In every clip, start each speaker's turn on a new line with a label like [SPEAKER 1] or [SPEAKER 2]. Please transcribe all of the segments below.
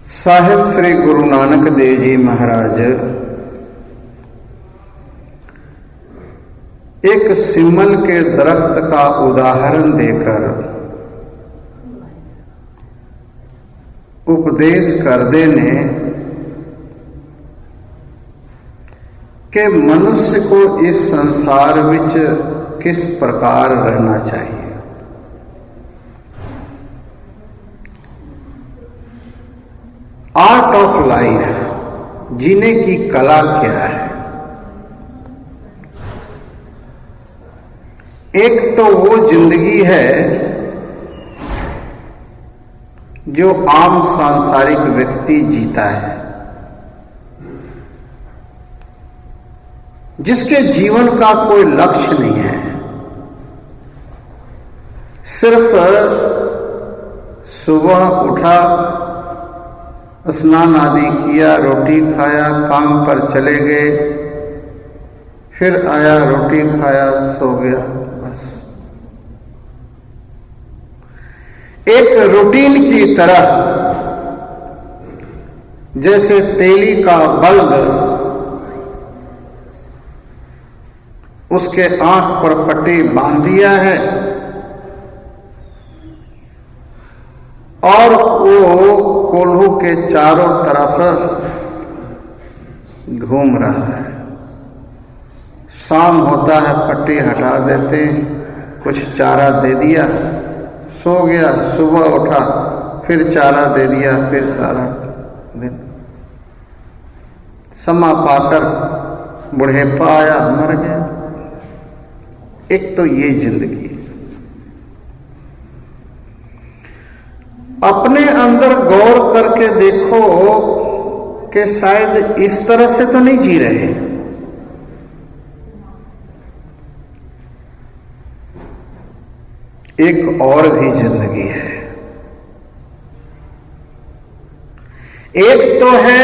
[SPEAKER 1] साहिब श्री गुरु नानक देव जी महाराज एक सिमल के दरख्त का उदाहरण देकर उपदेश करदे ने कि मनुष्य को इस संसार विच किस प्रकार रहना चाहिए। आर्ट ऑफ लाइफ, जीने की कला क्या है। एक तो वो जिंदगी है जो आम सांसारिक व्यक्ति जीता है, जिसके जीवन का कोई लक्ष्य नहीं है, सिर्फ सुबह उठा, स्नान आदि किया, रोटी खाया, काम पर चले गए, फिर आया, रोटी खाया, सो गया, बस एक रूटीन की तरह। जैसे तेली का बल्ब उसके आंख पर पट्टी बांध दिया है और वो कोल्हू के चारों तरफ घूम रहा है। शाम होता है, पट्टी हटा देते, कुछ चारा दे दिया, सो गया, सुबह उठा, फिर चारा दे दिया, फिर सारा दिन समा पाकर बुढ़ेपा आया, मर गया। एक तो ये जिंदगी। अपने अंदर गौर करके देखो कि शायद इस तरह से तो नहीं जी रहे। एक और भी जिंदगी है। एक तो है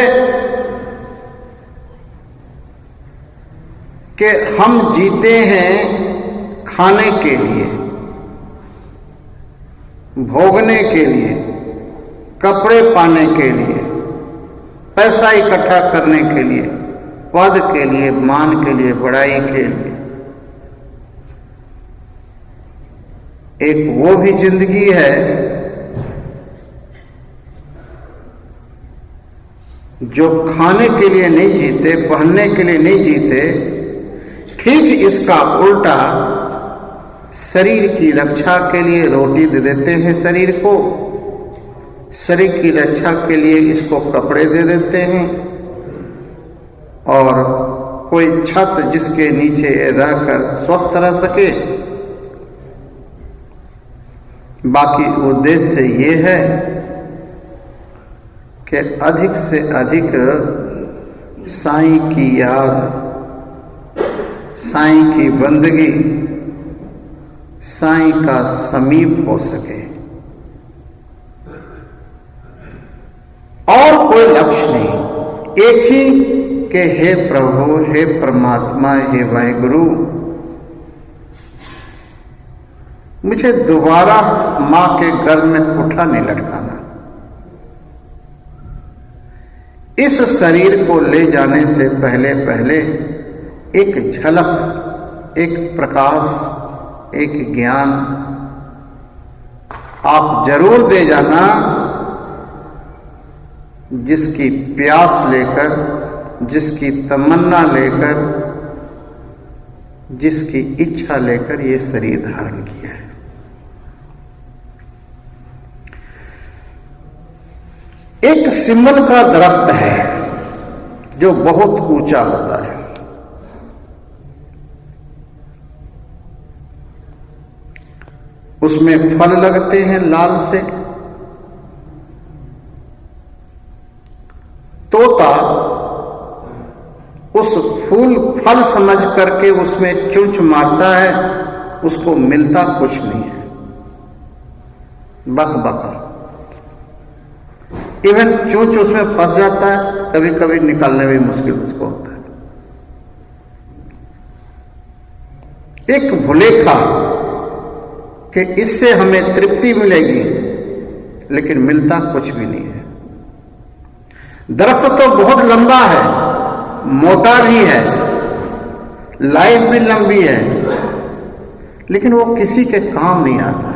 [SPEAKER 1] कि हम जीते हैं खाने के लिए, भोगने के लिए, कपड़े पाने के लिए, पैसा इकट्ठा करने के लिए, पद के लिए, मान के लिए, बड़ाई के लिए। एक वो भी जिंदगी है जो खाने के लिए नहीं जीते, पहनने के लिए नहीं जीते, ठीक इसका उल्टा शरीर की रक्षा के लिए रोटी दे देते हैं शरीर को, शरीर की रक्षा के लिए इसको कपड़े दे देते हैं और कोई छत जिसके नीचे रहकर स्वस्थ रह सके। बाकी उद्देश्य ये है कि अधिक से अधिक साईं की याद, साईं की बंदगी, साईं का समीप हो सके और कोई लक्ष्य नहीं। एक ही कि हे प्रभु, हे परमात्मा, हे वाहिगुरु, मुझे दोबारा मां के गर्भ में उठा नहीं लटकाना। इस शरीर को ले जाने से पहले पहले एक झलक, एक प्रकाश, एक ज्ञान आप जरूर दे जाना, जिसकी प्यास लेकर, जिसकी तमन्ना लेकर, जिसकी इच्छा लेकर ये शरीर धारण किया है। एक सिमल का दरख्त है जो बहुत ऊंचा होता है। उसमें फल लगते हैं लाल से। तोता उस फल समझ करके उसमें चुंच मारता है, उसको मिलता कुछ नहीं है, बक बक। इवन चोंच उसमें फंस जाता है, कभी कभी निकालने में मुश्किल उसको होता है। एक भुलेखा कि इससे हमें तृप्ति मिलेगी, लेकिन मिलता कुछ भी नहीं है। दरख्त तो बहुत लंबा है, मोटा भी है, लाइफ भी लंबी है, लेकिन वो किसी के काम नहीं आता।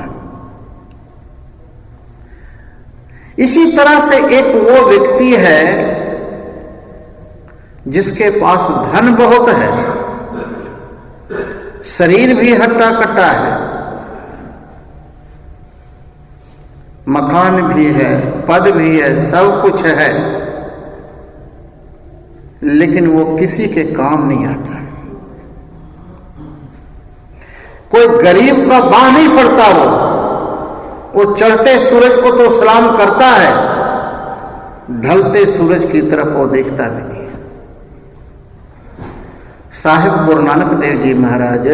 [SPEAKER 1] इसी तरह से एक वो व्यक्ति है जिसके पास धन बहुत है, शरीर भी हट्टा कट्टा है, मकान भी है, पद भी है, सब कुछ है, लेकिन वो किसी के काम नहीं आता। कोई गरीब का बाह नहीं पड़ता, वो चढ़ते सूरज को तो सलाम करता है, ढलते सूरज की तरफ वो देखता भी नहीं। साहिब गुरु नानक देव जी महाराज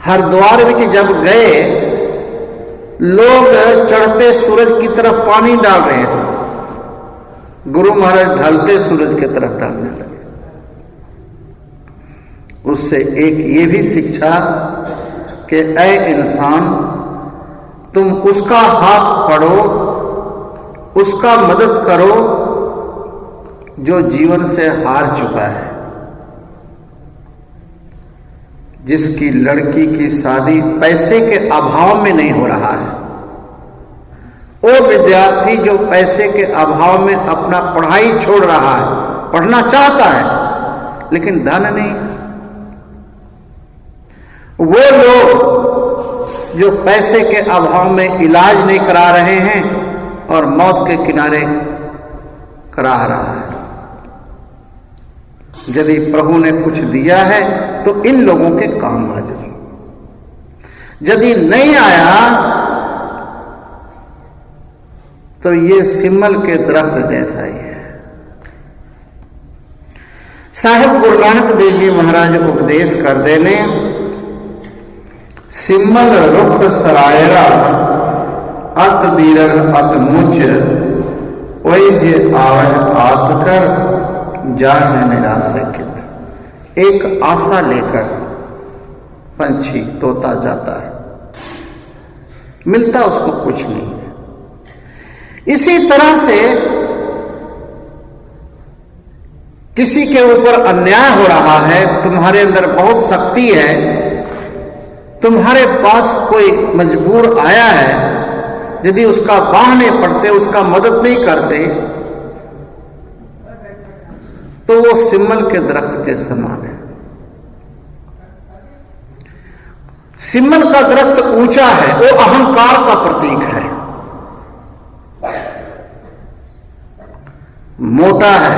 [SPEAKER 1] हरिद्वार विच जब गए, लोग चढ़ते सूरज की तरफ पानी डाल रहे थे, गुरु महाराज ढलते सूरज की तरफ डालने लगे। उससे एक ये भी शिक्षा कि ऐ इंसान, तुम उसका हाथ पढ़ो, उसका मदद करो जो जीवन से हार चुका है, जिसकी लड़की की शादी पैसे के अभाव में नहीं हो रहा है, वो विद्यार्थी जो पैसे के अभाव में अपना पढ़ाई छोड़ रहा है, पढ़ना चाहता है लेकिन धन नहीं, वो लोग जो पैसे के अभाव में इलाज नहीं करा रहे हैं और मौत के किनारे करा रहा है। यदि प्रभु ने कुछ दिया है तो इन लोगों के काम आ जाए, यदि नहीं आया तो ये सिम्मल के दरख्त जैसा ही है। साहिब गुरु नानक देव जी महाराज उपदेश कर देने, सिम्मल रुख सरायरा अत दीर्घ अत मुझ, ओई जे आवे आस कर जाए निराशकित। एक आशा लेकर पंछी तोता जाता है, मिलता उसको कुछ नहीं है। इसी तरह से किसी के ऊपर अन्याय हो रहा है, तुम्हारे अंदर बहुत शक्ति है, तुम्हारे पास कोई मजबूर आया है, यदि उसका बाह नहीं पड़ते, उसका मदद नहीं करते, तो वो सिम्मल के दरख्त के समान है। सिम्मल का दरख्त ऊंचा है, वो अहंकार का प्रतीक है, मोटा है,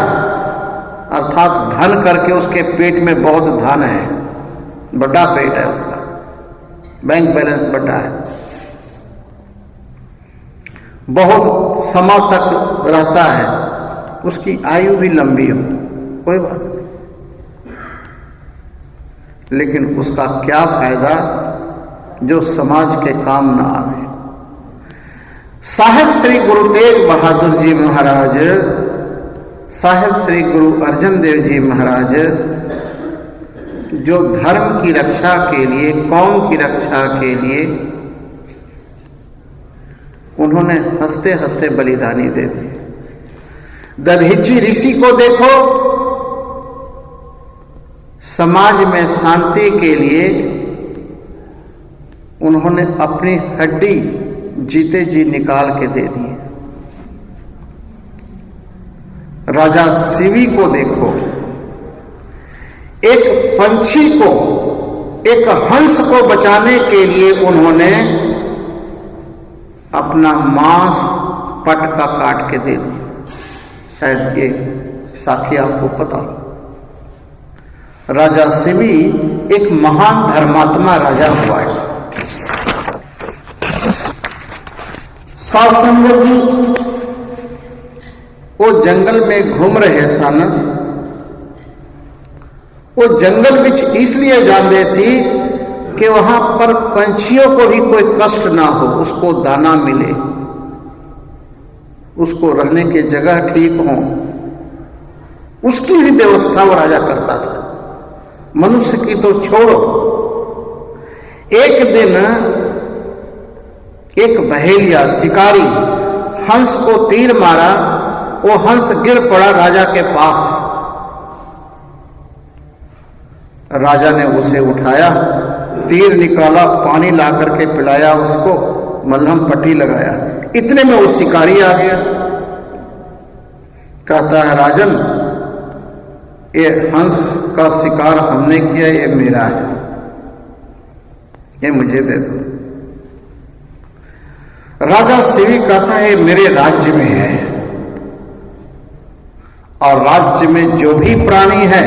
[SPEAKER 1] अर्थात धन करके उसके पेट में बहुत धन है, बड़ा पेट है उसका, बैंक बैलेंस बड़ा है, बहुत समय तक रहता है, उसकी आयु भी लंबी हो, कोई बात नहीं, लेकिन उसका क्या फायदा जो समाज के काम ना आवे। साहिब श्री गुरु तेग बहादुर जी महाराज, साहिब श्री गुरु अर्जन देव जी महाराज, जो धर्म की रक्षा के लिए, कौम की रक्षा के लिए उन्होंने हंसते हंसते बलिदानी दे दी। दधीची ऋषि को देखो, समाज में शांति के लिए उन्होंने अपनी हड्डी जीते जी निकाल के दे दी। राजा शिवी को देखो, एक पंछी को, एक हंस को बचाने के लिए उन्होंने अपना मांस पटका काट के दे दिया। शायद ये साखी आपको पता। राजा शिवी एक महान धर्मात्मा राजा हुआ है। सासंग जी वो जंगल में घूम रहे सन, वो जंगल बिच इसलिए जाते सी कि वहां पर पंछियों को भी कोई कष्ट ना हो, उसको दाना मिले, उसको रहने की जगह ठीक हो, उसकी भी व्यवस्था वो राजा करता था। मनुष्य की तो छोड़ो। एक दिन एक बहेलिया शिकारी हंस को तीर मारा वो हंस गिर पड़ा राजा के पास। राजा ने उसे उठाया, तीर निकाला, पानी ला करके पिलाया उसको, मलहम पट्टी लगाया। इतने में वो शिकारी आ गया। कहता है, राजन, ये हंस का शिकार हमने किया, ये मेरा है, ये मुझे दे दो। राजा शिवी कहता है, मेरे राज्य में है, और राज्य में जो भी प्राणी है,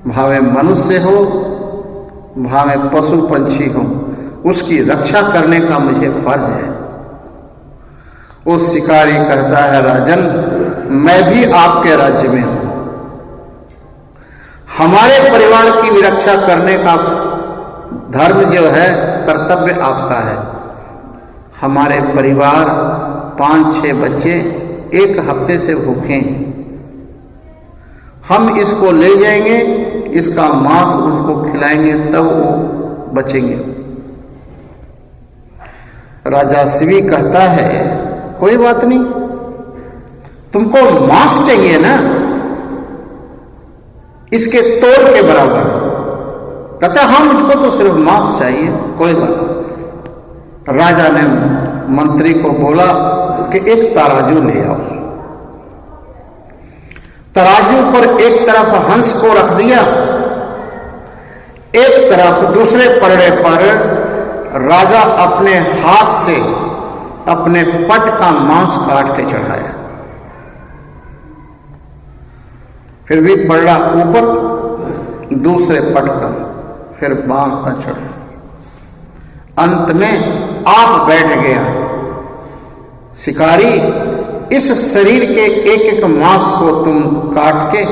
[SPEAKER 1] भावे मनुष्य हो, भावे पशु पंछी हो, उसकी रक्षा करने का मुझे फर्ज है। वो शिकारी कहता है, राजन, मैं भी आपके राज्य में हूं, हमारे परिवार की भी रक्षा करने का धर्म जो है, कर्तव्य आपका है। हमारे परिवार 5-6 बच्चे 1 हफ्ते से भूखे हैं, हम इसको ले जाएंगे, इसका मांस उसको खिलाएंगे, तब वो बचेंगे। राजा शिवी कहता है, कोई बात नहीं, तुमको मांस चाहिए ना, इसके तोड़ के बराबर। कहता है, हाँ, मुझको तो सिर्फ मांस चाहिए, कोई बात नहीं। राजा ने मंत्री को बोला कि एक तराजू ले आओ। तराजू पर एक तरफ हंस को रख दिया, एक तरफ दूसरे पलड़े पर राजा अपने हाथ से अपने पट का मांस काट के चढ़ाया। फिर भी पलड़ा ऊपर, दूसरे पट का, फिर बांह का चढ़ा। अंत में आप बैठ गया। शिकारी, इस शरीर के एक एक मांस को तुम काट के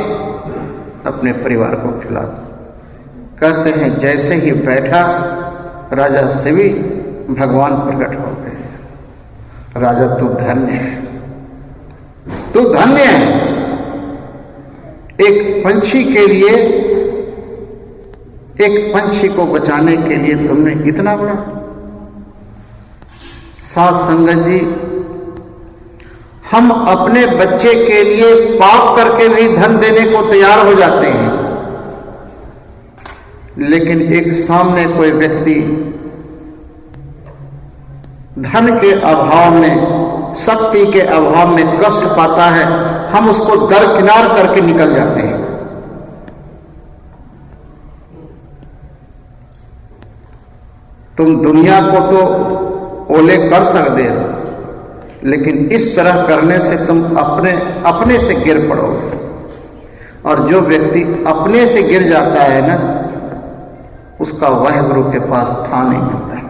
[SPEAKER 1] अपने परिवार को खिला दो। कहते हैं, जैसे ही बैठा, राजा शिवी भगवान प्रकट हो गए। राजा, तू धन्य है, तू धन्य है। एक पंछी के लिए, एक पंछी को बचाने के लिए तुमने इतना बड़ा। साथ संगत जी, हम अपने बच्चे के लिए पाप करके भी धन देने को तैयार हो जाते हैं, लेकिन एक सामने कोई व्यक्ति धन के अभाव में, शक्ति के अभाव में कष्ट पाता है, हम उसको दरकिनार करके निकल जाते हैं। तुम दुनिया को तो ओले कर सकते हो, लेकिन इस तरह करने से तुम अपने से गिर पड़ोगे। और जो व्यक्ति अपने से गिर जाता है ना, उसका वाहिगुरु के पास था नहीं मिलता है।